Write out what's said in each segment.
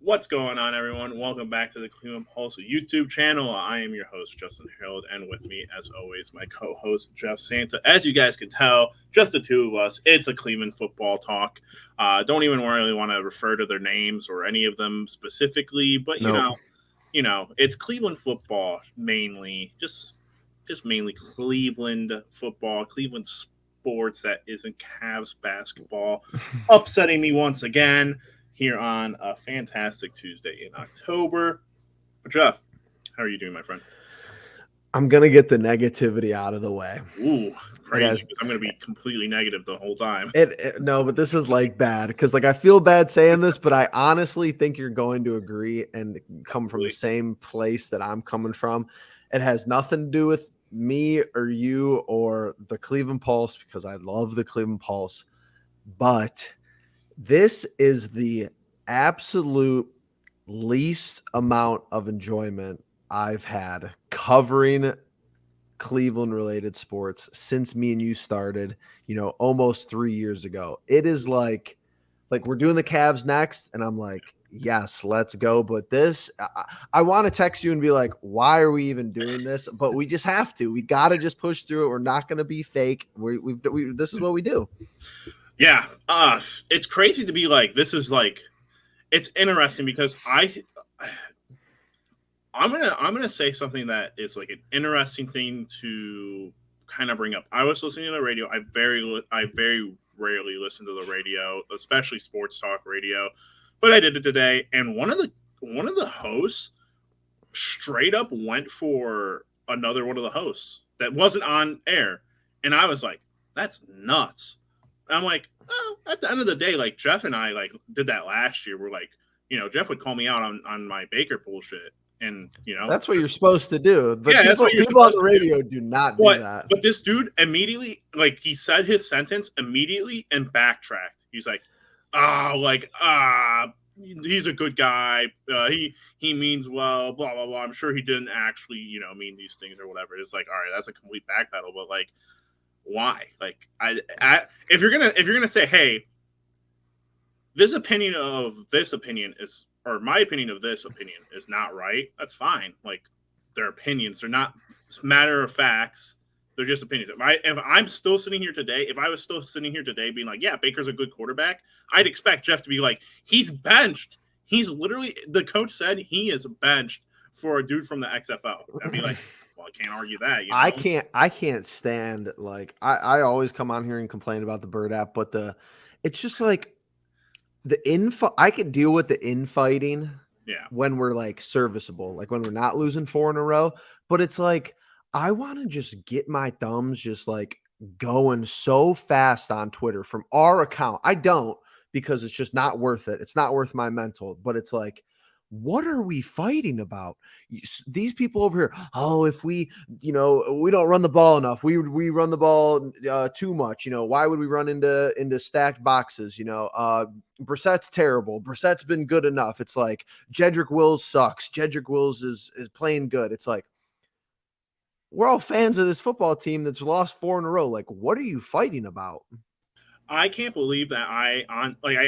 What's going on, everyone? Welcome back to the Cleveland Pulse YouTube channel. I am your host, Justin Harold, and with me, as always, my co-host, Jeff Santa. As you guys can tell, just the two of us. It's a Cleveland football talk. Don't even really want to refer to their names or any of them specifically, but Nope. it's Cleveland football mainly. Just mainly Cleveland football, Cleveland sports that isn't Cavs basketball. Upsetting me once again here on a fantastic Tuesday in October. Jeff, how are you doing, my friend? I'm gonna get the negativity out of the way. Ooh, It crazy. has Because I'm going to be completely negative the whole time. no, but this is like bad because I feel bad saying this, but I honestly think you're going to agree and come from the Probably. same place that I'm coming from. It has nothing to do with me or you or the Cleveland Pulse because I love the Cleveland Pulse, but this is the absolute least amount of enjoyment I've had covering Cleveland related sports since me and you started, almost 3 years ago. It is like we're doing the Cavs next and I'm like, "Yes, let's go." But I want to text you and be like, "Why are we even doing this?" But we just have to. We got to just push through it. We're not going to be fake. This is what we do. Yeah. It's crazy to be like, this is like, it's interesting because I'm gonna say something that is like an interesting thing to kind of bring up. I was listening to the radio. I very rarely listen to the radio, especially sports talk radio, but I did it today. And one of the hosts straight up went for another one of the hosts that wasn't on air, and I was like, "That's nuts." And I'm like, "Oh, at the end of the day, like Jeff and I like did that last year. We're like, Jeff would call me out on my Baker bullshit, and That's what you're supposed to do. But yeah, that's what you're people on supposed the to do. radio do not do But that. but this dude immediately, like, he said his sentence immediately and backtracked. He's like, he's a good guy. He means well, blah blah blah. I'm sure he didn't actually, mean these things or whatever. It's like, all right, that's a complete backpedal. But like, why? Like, if you're gonna say, hey, this opinion is, or my opinion of this opinion is not right, that's fine. Like, they're opinions, they're not matter of facts, they're just opinions. If I'm still sitting here today, if I was still sitting here today being like, yeah, Baker's a good quarterback, I'd expect Jeff to be like, he's benched. He's literally, the coach said he is benched for a dude from the XFL. I'd be like, well, I can't argue that, I can't stand I always come on here and complain about the Bird app, but it's just like the info. I could deal with the infighting Yeah. when we're like serviceable, like when we're not losing four in a row. But it's like I want to just get my thumbs just like going so fast on Twitter from our account. I don't because it's just not worth it. It's not worth my mental, but it's like, what are we fighting about? These people over here, oh, if we don't run the ball enough. We run the ball too much. Why would we run into stacked boxes? Brissett's terrible. Brissett's been good enough. It's like Jedrick Wills sucks. Jedrick Wills is playing good. It's like we're all fans of this football team that's lost four in a row. Like, what are you fighting about? I can't believe that I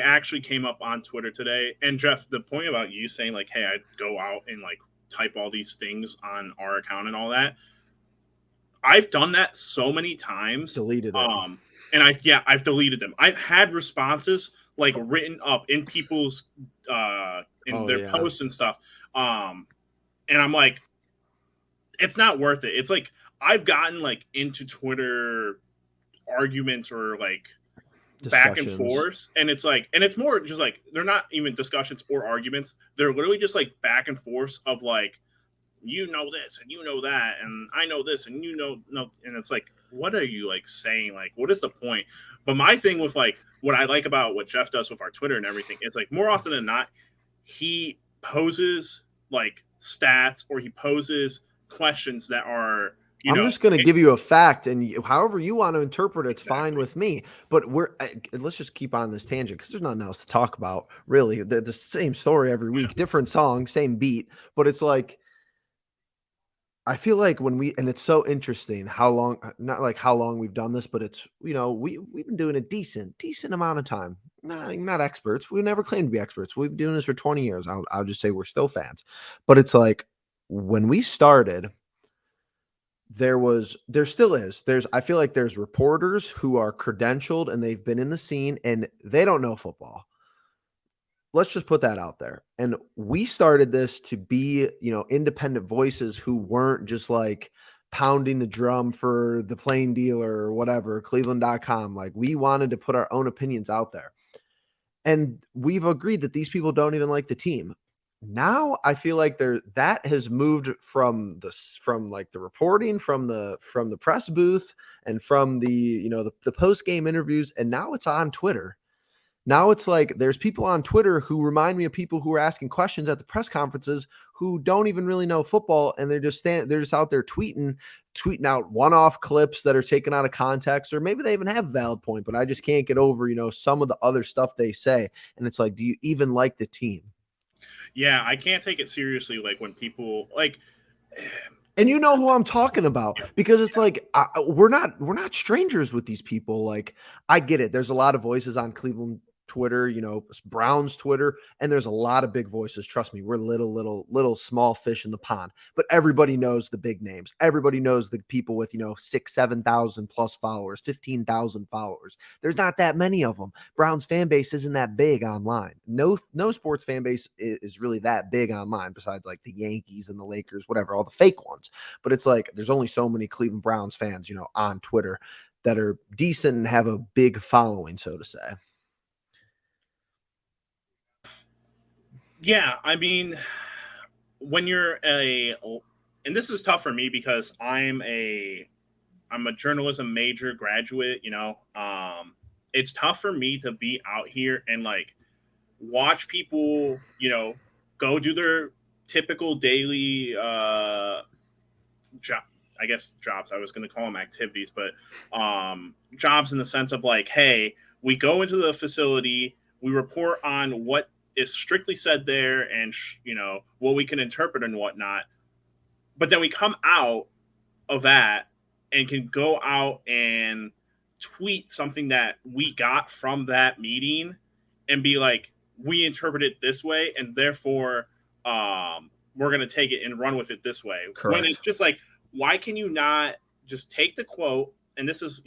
actually came up on Twitter today. And Jeff, the point about you saying like, hey, I'd go out and like type all these things on our account and all that. I've done that so many times. Deleted it. And I've deleted them. I've had responses like written up in people's in Oh their yeah, posts and stuff. And I'm like, it's not worth it. It's like I've gotten like into Twitter arguments or like back and discussions. forth, and it's like, and it's more just like, they're not even discussions or arguments, they're literally just like back and forth of like, this and that, and I know this and no, and it's like, what are you like saying? Like, what is the point? But my thing with like, what I like about what Jeff does with our Twitter and everything, it's like, more often than not, he poses like stats, or he poses questions that are, I'm just going to give you a fact, and however you want to interpret it's fine exactly. with me. But let's just keep on this tangent because there's nothing else to talk about. Really, the same story every week, different song, same beat. But it's like I feel like and it's so interesting how long, not like how long we've done this, but it's we've been doing a decent amount of time. not experts. We never claimed to be experts. We've been doing this for 20 years. I'll just say we're still fans. But it's like when we started, there still is. I feel like there's reporters who are credentialed and they've been in the scene and they don't know football. Let's just put that out there. And we started this to be, independent voices who weren't just like pounding the drum for the plain dealer or whatever, cleveland.com. Like we wanted to put our own opinions out there. And we've agreed that these people don't even like the team. Now I feel like that has moved from like the reporting from the press booth and from the post game interviews, and now it's on Twitter. Now it's like there's people on Twitter who remind me of people who are asking questions at the press conferences who don't even really know football, and they're just out there tweeting out one-off clips that are taken out of context, or maybe they even have a valid point, but I just can't get over, some of the other stuff they say. And it's like, do you even like the team? Yeah, I can't take it seriously. Like when people like, and you know who I'm talking about, because it's like we're not strangers with these people. Like I get it. There's a lot of voices on Cleveland Twitter, Browns Twitter, and there's a lot of big voices. Trust me, we're little small fish in the pond, but everybody knows the big names. Everybody knows the people with 6, 7,000 plus followers, 15,000 followers. There's not that many of them. Browns fan base isn't that big online. No sports fan base is really that big online, besides like the Yankees and the Lakers, whatever, all the fake ones. But it's like there's only so many Cleveland Browns fans, on Twitter that are decent and have a big following, so to say. Yeah, I mean, when you're and this is tough for me because I'm a journalism major graduate. It's tough for me to be out here and like watch people, go do their typical daily job. I guess jobs. I was going to call them activities, but jobs in the sense of like, hey, we go into the facility, we report on what is strictly said there, and what we can interpret and whatnot. But then we come out of that and can go out and tweet something that we got from that meeting and be like, we interpret it this way, and therefore we're going to take it and run with it this way. Correct. When it's just like, why can you not just take the quote? And this is,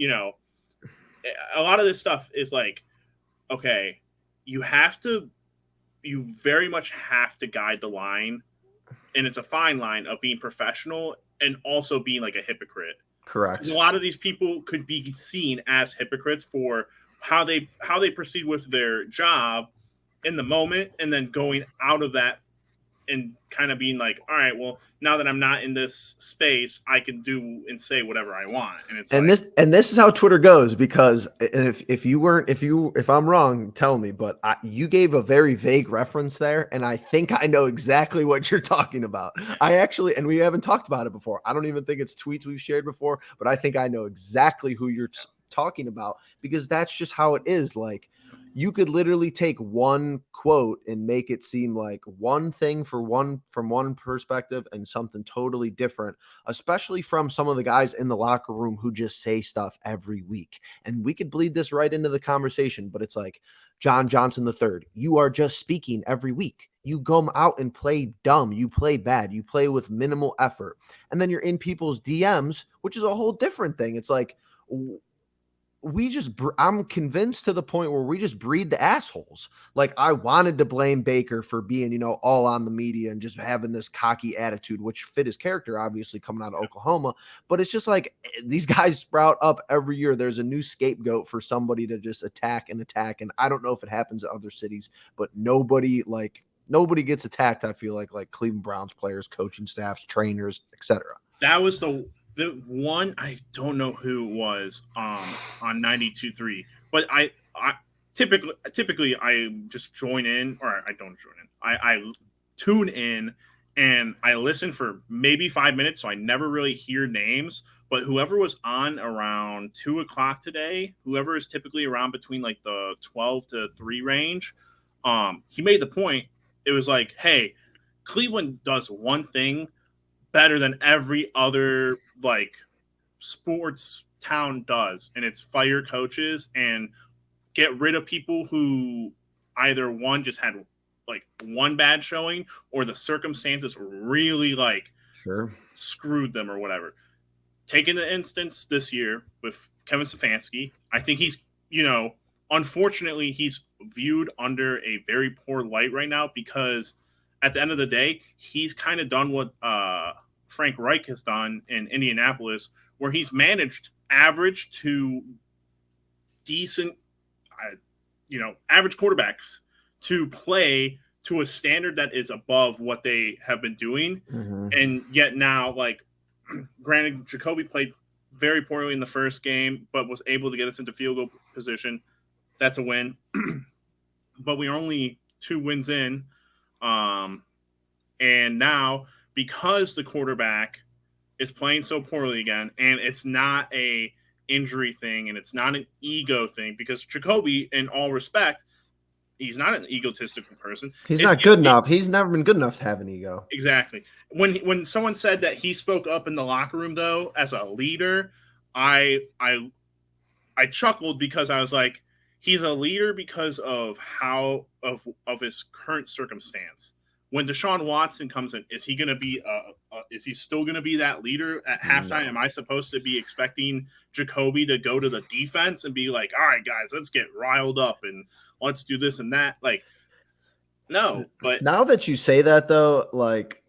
a lot of this stuff is like, okay, you very much have to guide the line, and it's a fine line of being professional and also being like a hypocrite. Correct. A lot of these people could be seen as hypocrites for how they proceed with their job in the moment, and then going out of that and kind of being like, all right, well, now that I'm not in this space, I can do and say whatever I want. And it's this is how Twitter goes, because if I'm wrong, tell me, but you gave a very vague reference there, and I think I know exactly what you're talking about. And we haven't talked about it before. I don't even think it's tweets we've shared before, but I think I know exactly who you're talking about, because that's just how it is. Like, you could literally take one quote and make it seem like one thing from one perspective and something totally different, especially from some of the guys in the locker room who just say stuff every week. And we could bleed this right into the conversation, but it's like, John Johnson III, you are just speaking every week. You go out and play dumb. You play bad. You play with minimal effort. And then you're in people's DMs, which is a whole different thing. It's like, I'm convinced to the point where we just breed the assholes. Like, I wanted to blame Baker for being, all on the media and just having this cocky attitude, which fit his character, obviously, coming out of Oklahoma. But it's just like these guys sprout up every year. There's a new scapegoat for somebody to just attack. And I don't know if it happens in other cities, but nobody gets attacked. I feel like Cleveland Browns players, coaching staffs, trainers, etc. That was the one. I don't know who it was on 92.3, but I typically I just join in, or I don't join in. I tune in and I listen for maybe 5 minutes, so I never really hear names. But whoever was on around 2:00 today, whoever is typically around between like the 12 to 3 range, he made the point. It was like, hey, Cleveland does one thing better than every other like sports town does, and it's fire coaches and get rid of people who either one just had like one bad showing or the circumstances really like Sure. screwed them or whatever. Taking the instance this year with Kevin Stefanski, I think he's, unfortunately, he's viewed under a very poor light right now because at the end of the day, he's kind of done what Frank Reich has done in Indianapolis, where he's managed average to decent, average quarterbacks to play to a standard that is above what they have been doing. Mm-hmm. And yet now, like, granted, Jacoby played very poorly in the first game, but was able to get us into field goal position. That's a win. But we are only 2 wins in. And now, because the quarterback is playing so poorly again, and it's not a injury thing, and it's not an ego thing, because Jacoby, in all respect, he's not an egotistical person. He's not good enough. He's never been good enough to have an ego. Exactly. When someone said that he spoke up in the locker room, though, as a leader, I chuckled because I was like, he's a leader because of how of his current circumstance. When Deshaun Watson comes in, is he going to be is he still going to be that leader at halftime? No. Am I supposed to be expecting Jacoby to go to the defense and be like, all right, guys, let's get riled up and let's do this and that? Like, no. But now that you say that, though, like,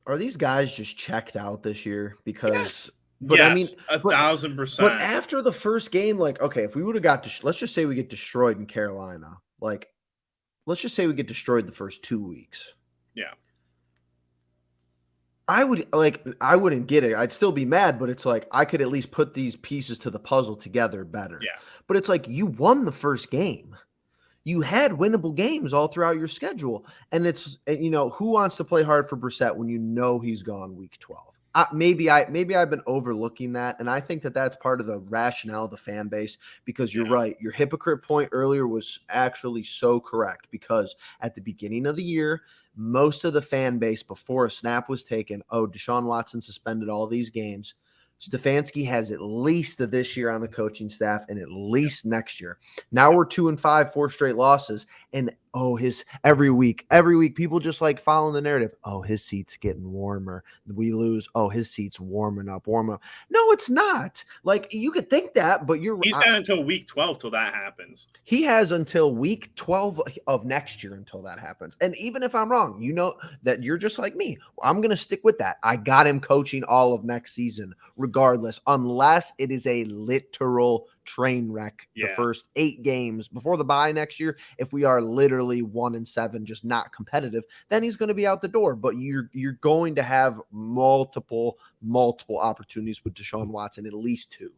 are these guys just checked out this year? Because, yes. But yes, I mean, 1,000%. But after the first game, like, okay, if we would have let's just say we get destroyed in Carolina. Like, let's just say we get destroyed the first 2 weeks. Yeah. I wouldn't get it. I'd still be mad, but it's like I could at least put these pieces to the puzzle together better. Yeah. But it's like you won the first game. You had winnable games all throughout your schedule. And it's, who wants to play hard for Brissett when you know he's gone week 12? Maybe I've been overlooking that, and I think that that's part of the rationale of the fan base, because you're right. Your hypocrite point earlier was actually so correct, because at the beginning of the year, most of the fan base before a snap was taken, Deshaun Watson suspended all these games. Stefanski has at least this year on the coaching staff and at least next year. Now we're 2-5, 4 straight losses. And every week, people just like following the narrative. His seat's getting warmer. We lose. His seat's warming up. No, it's not. Like, you could think that, but he's got until week 12 till that happens. He has until week 12 of next year until that happens. And even if I'm wrong, that you're just like me. I'm going to stick with that. I got him coaching all of next season, regardless, unless it is a literal train wreck the first 8 games before the bye next year. If we are literally 1-7, just not competitive, then he's going to be out the door. But you're going to have multiple opportunities with Deshaun Watson, at least 2.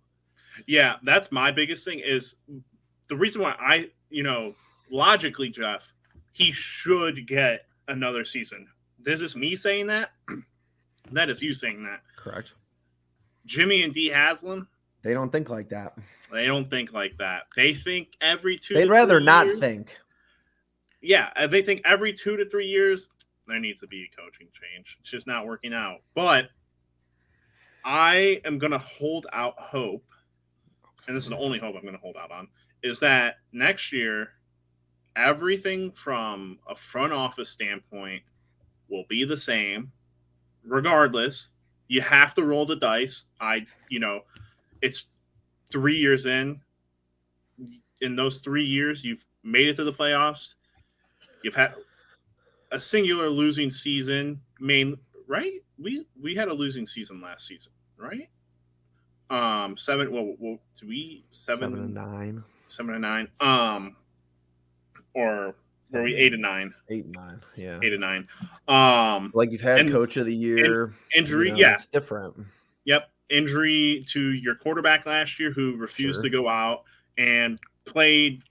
Yeah, that's my biggest thing is the reason why logically, Jeff, he should get another season. This is me saying that. That is you saying that. Correct. Jimmy and D. Haslam, they don't think like that. They don't think like that. They think every 2 They'd rather not think. Yeah, they think every 2 to 3 years there needs to be a coaching change. It's just not working out. But I am going to hold out hope, and this is the only hope I'm going to hold out on, is that next year everything from a front office standpoint will be the same regardless. You have to roll the dice. It's 3 years in. In those 3 years, you've made it to the playoffs. You've had a singular losing season. Right? We had a losing season last season, right? 7. Well, 7-9. 7-9. Or were we 8-9? 8-9. Yeah. 8-9. Like you've had coach of the year. Injury. It's different. Yep. Injury to your quarterback last year who refused to go out and played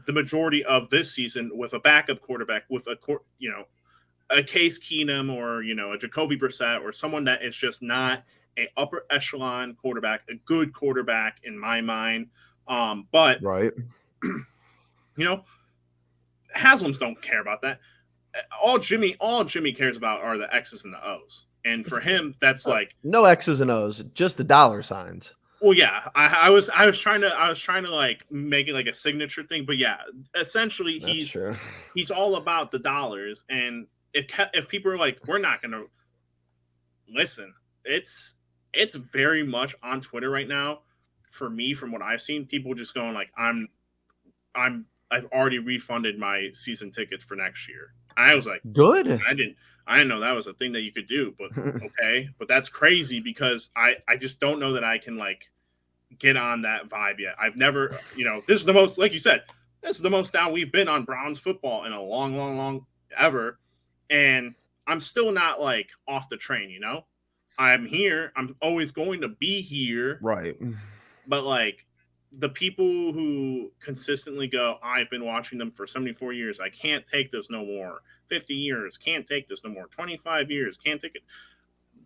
the majority of this season with a backup quarterback, with a Case Keenum or, a Jacoby Brissett or someone that is just not an upper echelon quarterback, a good quarterback in my mind. But, right. Haslams don't care about that. All Jimmy cares about are the X's and the O's. And for him, that's like no X's and O's, just the dollar signs. Well, yeah, I was trying to like make it like a signature thing, but yeah, essentially That's true. he's all about the dollars, and if people are like, we're not gonna listen, it's very much on Twitter right now. For me, from what I've seen, people just going like, I've already refunded my season tickets for next year. I was like, Good. I didn't know that was a thing that you could do, but okay, but that's crazy because I just don't know that I can like get on that vibe yet. I've never, this is the most, like you said, this is the most down we've been on Browns football in a long, long, long ever. And I'm still not like off the train, I'm here. I'm always going to be here. Right. But like the people who consistently go, I've been watching them for 74 years. I can't take this no more. 50 years, can't take this no more. 25 years, can't take it.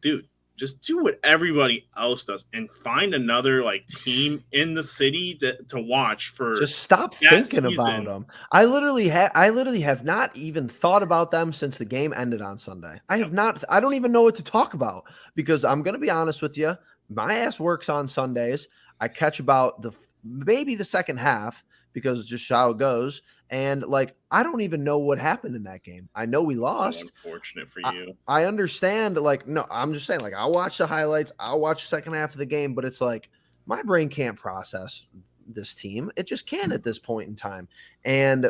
Dude, just do what everybody else does and find another like team in the city to watch for Just stop that thinking about season. them. I literally have not even thought about them since the game ended on Sunday. I have not. I don't even know what to talk about because I'm going to be honest with you. My ass works on Sundays. I catch about maybe the second half because it's just how it goes. And like, I don't even know what happened in that game. I know we So lost. unfortunate for you. I understand. Like, no, I'm just saying, like, I'll watch the highlights. I'll watch the second half of the game, but it's like my brain can't process this team. It just can't at this point in time. And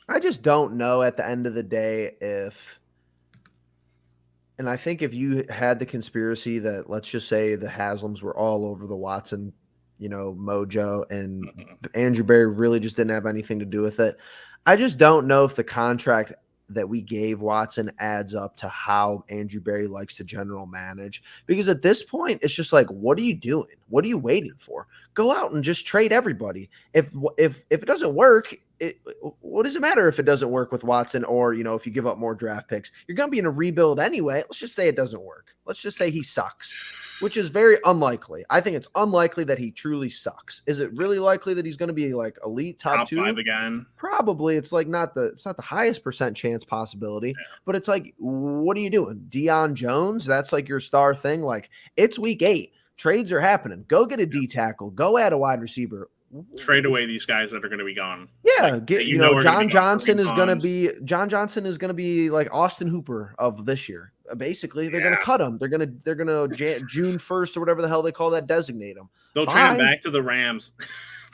I just don't know at the end of the day and I think if you had the conspiracy that, let's just say, the Haslams were all over the Watson, mojo, and Andrew Berry really just didn't have anything to do with it. I just don't know if the contract that we gave Watson adds up to how Andrew Berry likes to general manage. Because at this point, it's just like, what are you doing? What are you waiting for? Go out and just trade everybody. If it doesn't work, what does it matter if it doesn't work with Watson or, if you give up more draft picks? You're going to be in a rebuild anyway. Let's just say it doesn't work. Let's just say he sucks, which is very unlikely. I think it's unlikely that he truly sucks. Is it really likely that he's going to be like elite top 2? 5 again? Probably. It's like it's not the highest percent chance possibility, but it's like, what are you doing? Deion Jones? That's like your star thing. Like, it's week 8. Trades are happening. Go get a D tackle. Go add a wide receiver. Trade away these guys that are going to be gone. Yeah, Like, John Johnson is going to be like Austin Hooper of this year. Basically, they're going to cut him. They're going to June 1st or whatever the hell they call that, designate him. They'll trade him back to the Rams.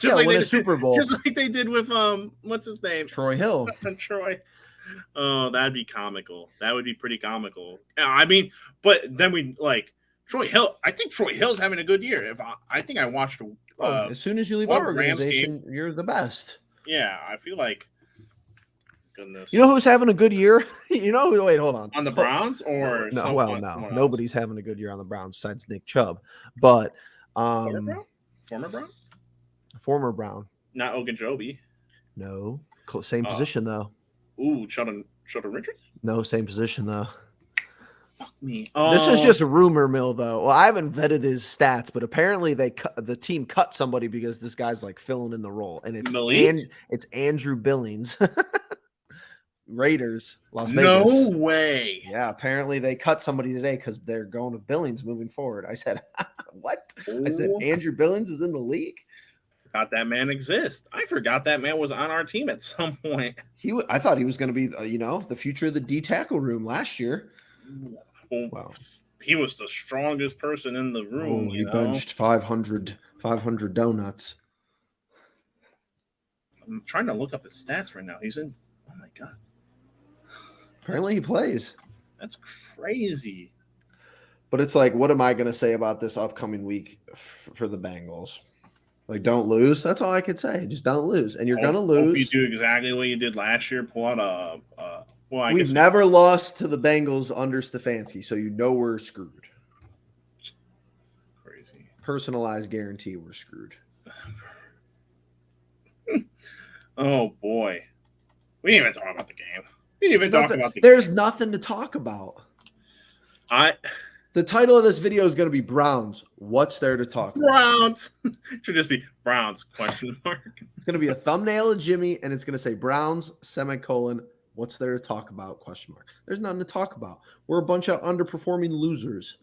Win a Super Bowl. Just like they did with what's his name? Troy Hill. Troy. Oh, that'd be comical. That would be pretty comical. I mean, but then we like Troy Hill. I think Troy Hill's having a good year. I think I watched. As soon as you leave our organization, you're the best. Yeah, I feel like. Goodness. You know who's having a good year? Wait, hold on. On the Browns or no? Well, no, nobody's having a good year on the Browns besides Nick Chubb. But former Brown, not Ogunjobi. No, same position though. Ooh, Sheldon Richardson. No, same position though. Fuck me. This is just a rumor mill, though. Well, I haven't vetted his stats, but apparently the team cut somebody because this guy's like filling in the role, and it's Andrew Billings, Raiders, Las Vegas. No way. Yeah, apparently they cut somebody today because they're going to Billings moving forward. I said, what? I said I Billings is in the league. Forgot that man exists. I forgot that man was on our team at some point. I thought he was going to be, the future of the D tackle room last year. Well, he was the strongest person in the room. He benched 500 donuts. I'm trying to look up his stats right now. He's in. Oh my god! Apparently, he plays. That's crazy. But it's like, what am I going to say about this upcoming week for the Bengals? Like, don't lose. That's all I could say. Just don't lose, and you're going to lose. Hope you do exactly what you did last year. Pull out a. We've never lost to the Bengals under Stefanski, so we're screwed. Crazy. Personalized guarantee we're screwed. Oh, boy. We didn't even talk about the game. There's nothing to talk about. The title of this video is going to be Browns. What's there to talk about? Browns. Should just be Browns, question mark. It's going to be a thumbnail of Jimmy, and it's going to say Browns, semicolon, what's there to talk about? Question mark. There's nothing to talk about. We're a bunch of underperforming losers.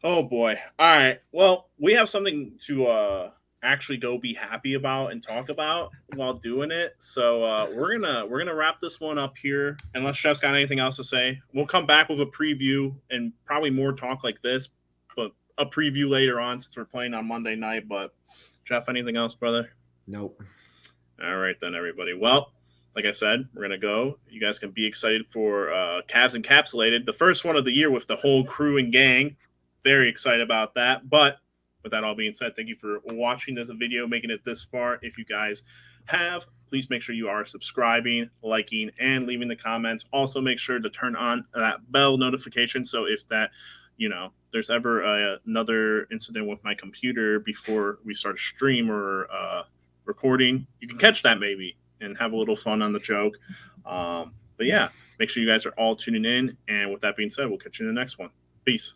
Oh boy. All right. Well, we have something to actually go be happy about and talk about while doing it. So we're gonna wrap this one up here. Unless Chef's got anything else to say, we'll come back with a preview and probably more talk like this, but a preview later on since we're playing on Monday night. But Jeff, anything else, brother? Nope. All right then, everybody. Well, like I said, we're gonna go. You guys can be excited for Cavs Encapsulated, the first one of the year with the whole crew and gang. Very excited about that. But with that all being said, thank you for watching this video, making it this far. If you guys have, please make sure you are subscribing, liking, and leaving the comments. Also, make sure to turn on that bell notification so if that there's ever another incident with my computer before we start a stream or recording, you can catch that maybe and have a little fun on the joke. But yeah, make sure you guys are all tuning in. And with that being said, we'll catch you in the next one. Peace.